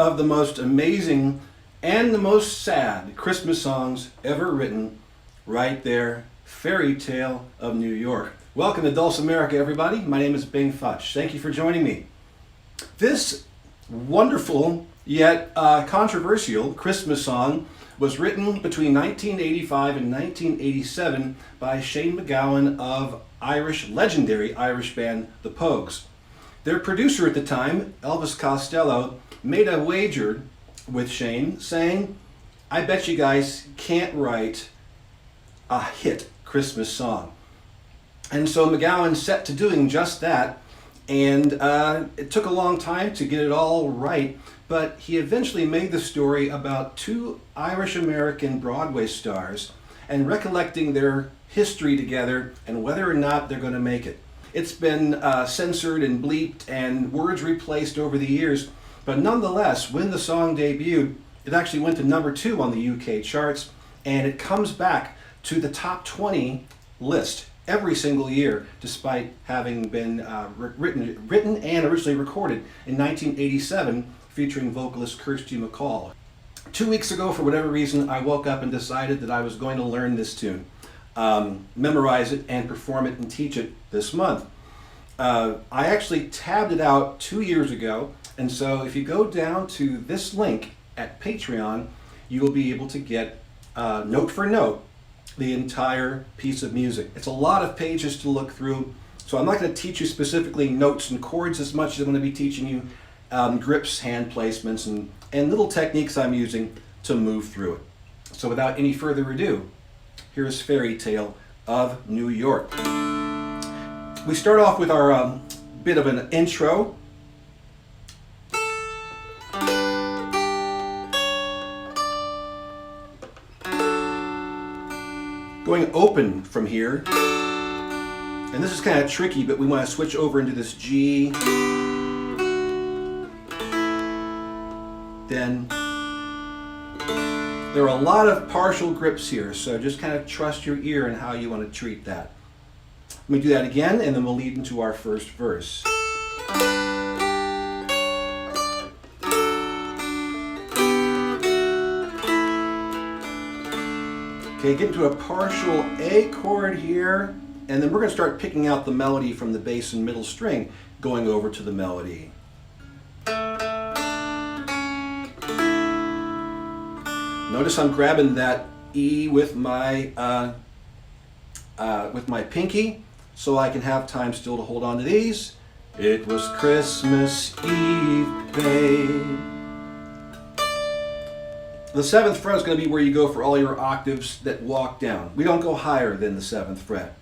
of the most amazing and the most sad Christmas songs ever written, right there, Fairytale of New York. Welcome to Dulcimerica, everybody. My name is Futch. Thank you for joining me. This wonderful yet controversial Christmas song was written between 1985 and 1987 by Shane MacGowan of legendary Irish band The Pogues. Their producer at the time, Elvis Costello, made a wager with Shane saying, "I bet you guys can't write a hit Christmas song." And so MacGowan set to doing just that, and it took a long time to get it all right, but he eventually made the story about two Irish-American Broadway stars and recollecting their history together and whether or not they're going to make it. It's been censored and bleeped and words replaced over the years, but nonetheless, when the song debuted, it actually went to #2 on the UK charts, and it comes back to the top 20 list every single year, despite having been written and originally recorded in 1987, featuring vocalist Kirsty MacColl. 2 weeks ago, for whatever reason, I woke up and decided that I was going to learn this tune, memorize it, and perform it and teach it this month. I actually tabbed it out 2 years ago, and so if you go down to this link at Patreon, you will be able to get note for note the entire piece of music. It's a lot of pages to look through, so I'm not going to teach you specifically notes and chords as much as I'm going to be teaching you grips, hand placements, and little techniques I'm using to move through it. So without any further ado, here's Fairytale of New York. We start off with our bit of an intro. Going open from here, and this is kind of tricky, but we want to switch over into this G, then there are a lot of partial grips here, so just kind of trust your ear in how you want to treat that. Let me do that again, and then we'll lead into our first verse. Okay, get into a partial A chord here, and then we're going to start picking out the melody from the bass and middle string, going over to the melody. Notice I'm grabbing that E with my pinky, so I can have time still to hold on to these. It was Christmas Eve, babe. The 7th fret is going to be where you go for all your octaves that walk down. We don't go higher than the 7th fret.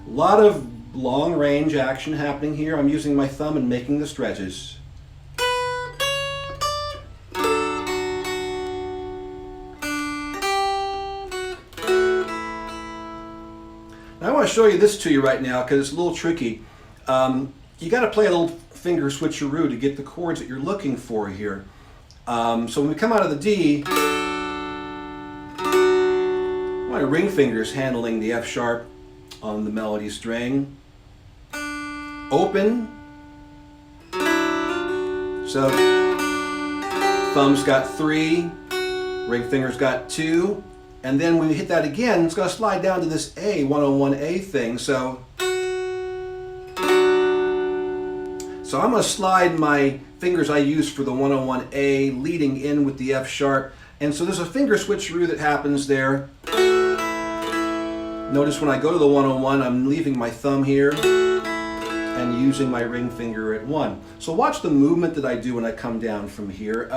A lot of long range action happening here. I'm using my thumb and making the stretches. Now I want to show you this to you right now because it's a little tricky. You got to play a little finger switcheroo to get the chords that you're looking for here. So when we come out of the D, my ring finger's handling the F sharp on the melody string. Open. So thumb's got 3, ring finger's got 2, and then when we hit that again, it's going to slide down to this A, 101A thing. So I'm going to slide my fingers I use for the 101A leading in with the F sharp. And so there's a finger switcheroo that happens there. Notice when I go to the 101, I'm leaving my thumb here and using my ring finger at 1. So watch the movement that I do when I come down from here.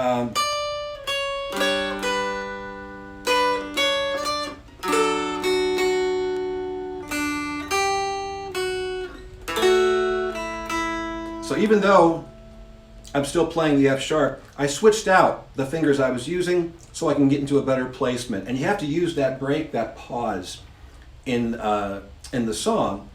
So even though I'm still playing the F sharp, I switched out the fingers I was using so I can get into a better placement. And you have to use that break, that pause in the song.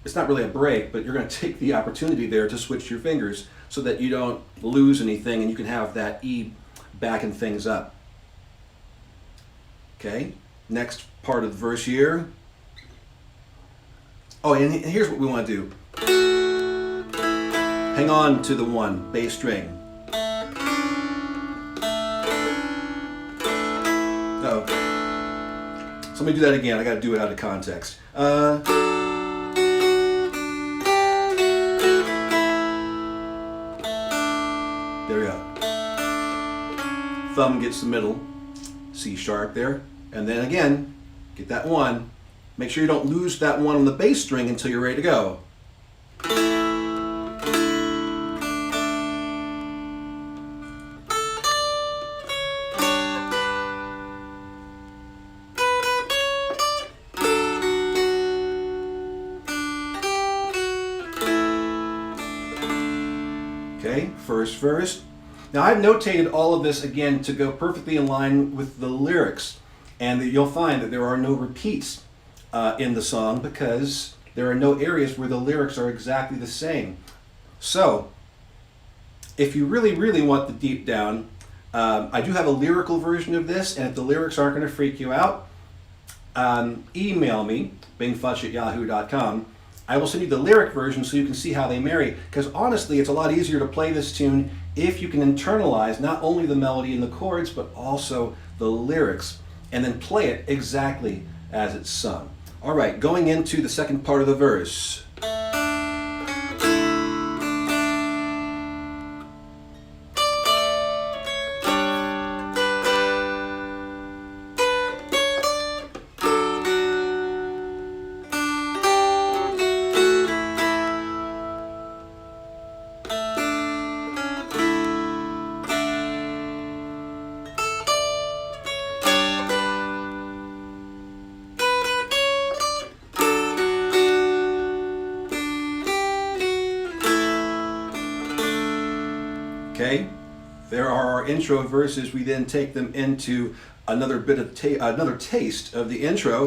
It's not really a break, but you're going to take the opportunity there to switch your fingers so that you don't lose anything and you can have that E backing things up. Okay, next part of the verse here. Oh, and here's what we want to do. hang on to the 1 bass string. Uh-oh. So let me do that again. I got to do it out of context. There we go. Thumb gets the middle, C sharp there, and then again, get that 1. Make sure you don't lose that 1 on the bass string until you're ready to go. Okay, first verse. Now I've notated all of this again to go perfectly in line with the lyrics, and you'll find that there are no repeats in the song because there are no areas where the lyrics are exactly the same. So if you really, really want the deep down, I do have a lyrical version of this, and if the lyrics aren't going to freak you out, email me, bingfutch@yahoo.com. I will send you the lyric version so you can see how they marry, because honestly it's a lot easier to play this tune if you can internalize not only the melody and the chords but also the lyrics and then play it exactly as it's sung. Alright, going into the second part of the verse. Okay, there are our intro verses. We then take them into another bit of another taste of the intro.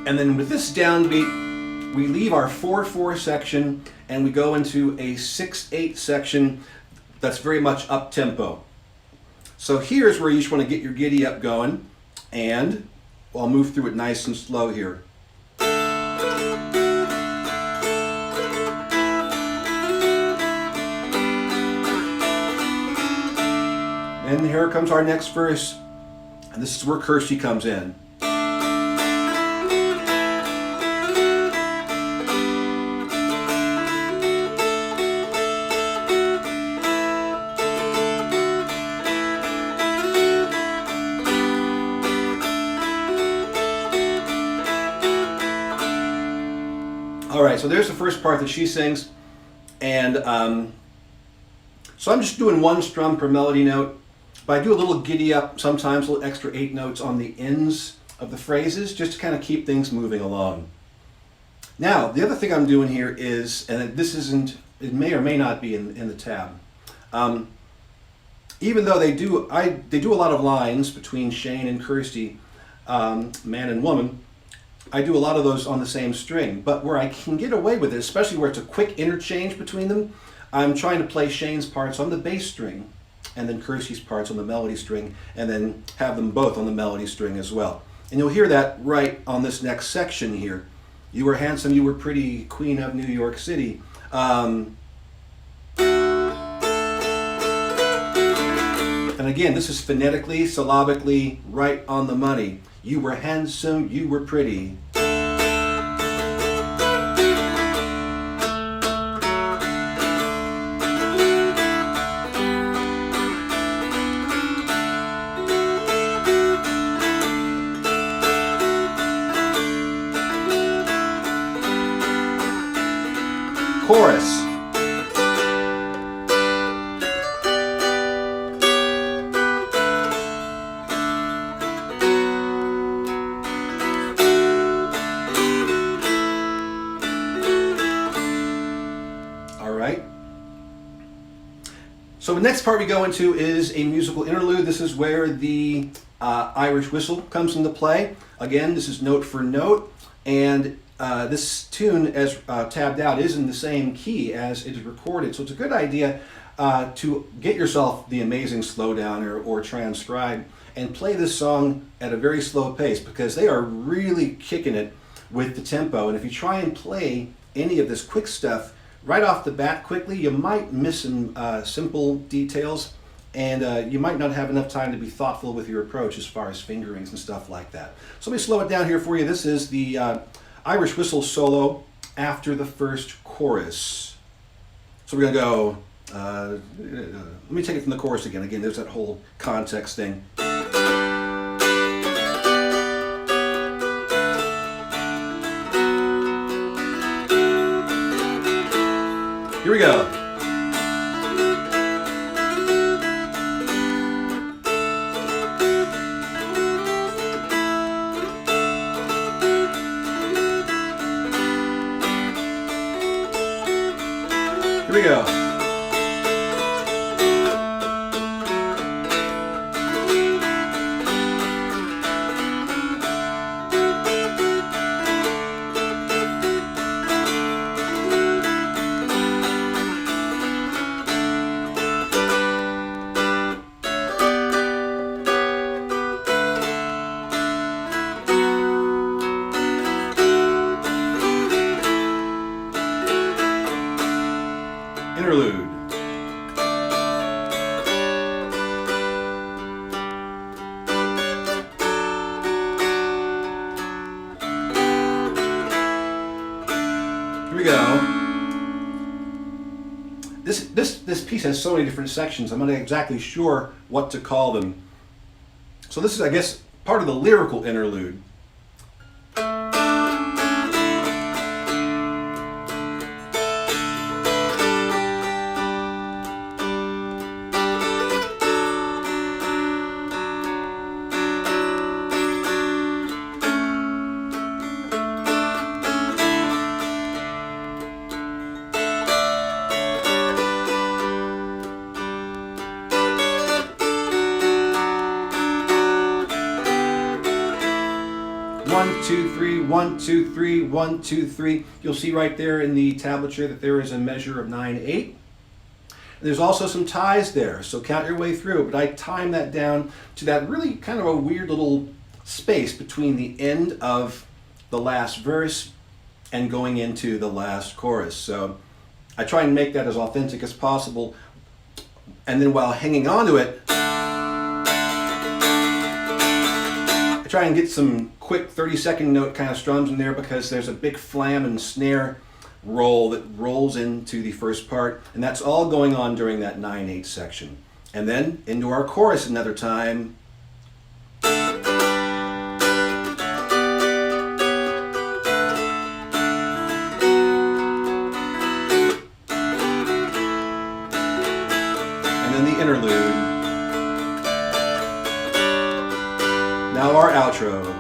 And then with this downbeat, we leave our 4/4 section and we go into a 6/8 section that's very much up tempo. So here's where you just want to get your giddy up going, and I'll move through it nice and slow here. And here comes our next verse, and this is where Kirsty comes in. Alright, so there's the first part that she sings, and so I'm just doing 1 strum per melody note. But I do a little giddy up, sometimes a little extra 8 notes on the ends of the phrases, just to kind of keep things moving along. Now, the other thing I'm doing here is, and this isn't, it may or may not be in the tab, even though they do a lot of lines between Shane and Kirsty, man and woman, I do a lot of those on the same string. But where I can get away with it, especially where it's a quick interchange between them, I'm trying to play Shane's parts on the bass string, and then Kirsty's parts on the melody string, and then have them both on the melody string as well. And you'll hear that right on this next section here. You were handsome, you were pretty, queen of New York City. And again, this is phonetically, syllabically, right on the money. You were handsome, you were pretty. Chorus. All right. So the next part we go into is a musical interlude. This is where the Irish whistle comes into play. Again, this is note for note, and this tune, as tabbed out, is in the same key as it is recorded, so it's a good idea to get yourself the amazing slowdown or transcribe and play this song at a very slow pace, because they are really kicking it with the tempo. And if you try and play any of this quick stuff right off the bat quickly, you might miss some simple details, and you might not have enough time to be thoughtful with your approach as far as fingerings and stuff like that. So let me slow it down here for you. This is the Irish whistle solo after the first chorus. So we're going to go, let me take it from the chorus again. Again, there's that whole context thing. Here we go. Here we go. Interlude. Here we go. This piece has so many different sections, I'm not exactly sure what to call them. So this is, I guess, part of the lyrical interlude. 1, 2, 3, 1, 2, 3, 1, 2, 3. You'll see right there in the tablature that there is a measure of 9/8. There's also some ties there, so count your way through, but I time that down to that really kind of a weird little space between the end of the last verse and going into the last chorus. So I try and make that as authentic as possible, and then while hanging on to it, I try and get some quick 30-second note kind of strums in there, because there's a big flam and snare roll that rolls into the first part, and that's all going on during that 9/8 section. And then into our chorus another time. And then the interlude. Now our outro.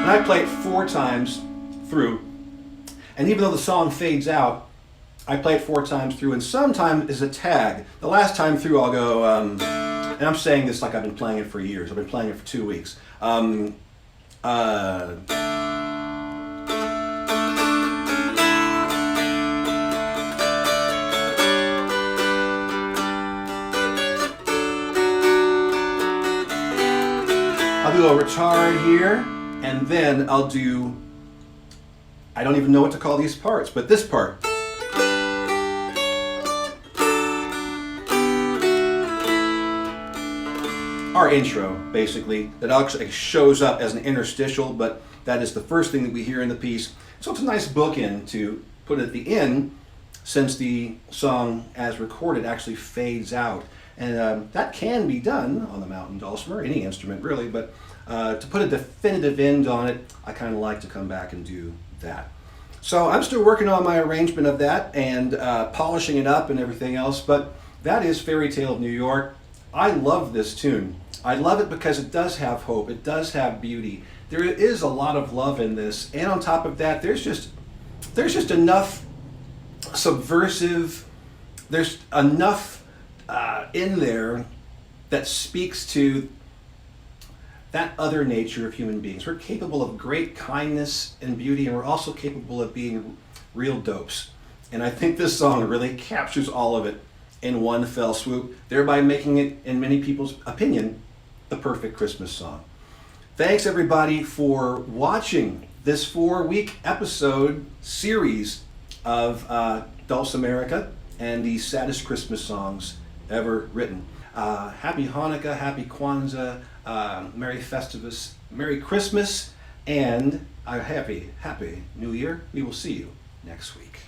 And I play it 4 times through, and even though the song fades out, I play it 4 times through, and sometimes is a tag. The last time through I'll go, and I'm saying this like I've been playing it for years. I've been playing it for 2 weeks. I'll do a retard here, and then I'll do, I don't even know what to call these parts, but this part. Our intro, basically, that actually shows up as an interstitial, but that is the first thing that we hear in the piece. So it's a nice bookend to put at the end, since the song as recorded actually fades out. And that can be done on the mountain dulcimer, any instrument really, but to put a definitive end on it, I kind of like to come back and do that. So I'm still working on my arrangement of that and polishing it up and everything else, but that is Fairytale of New York. I love this tune. I love it because it does have hope, it does have beauty. There is a lot of love in this, and on top of that, there's just enough subversive, there's enough in there that speaks to that other nature of human beings. We're capable of great kindness and beauty, and we're also capable of being real dopes. And I think this song really captures all of it in one fell swoop, thereby making it, in many people's opinion, the perfect Christmas song. Thanks everybody for watching this 4-week episode series of Dulcimerica and the saddest Christmas songs ever written. Happy Hanukkah, Happy Kwanzaa, Merry Festivus, Merry Christmas, and a Happy New Year. We will see you next week.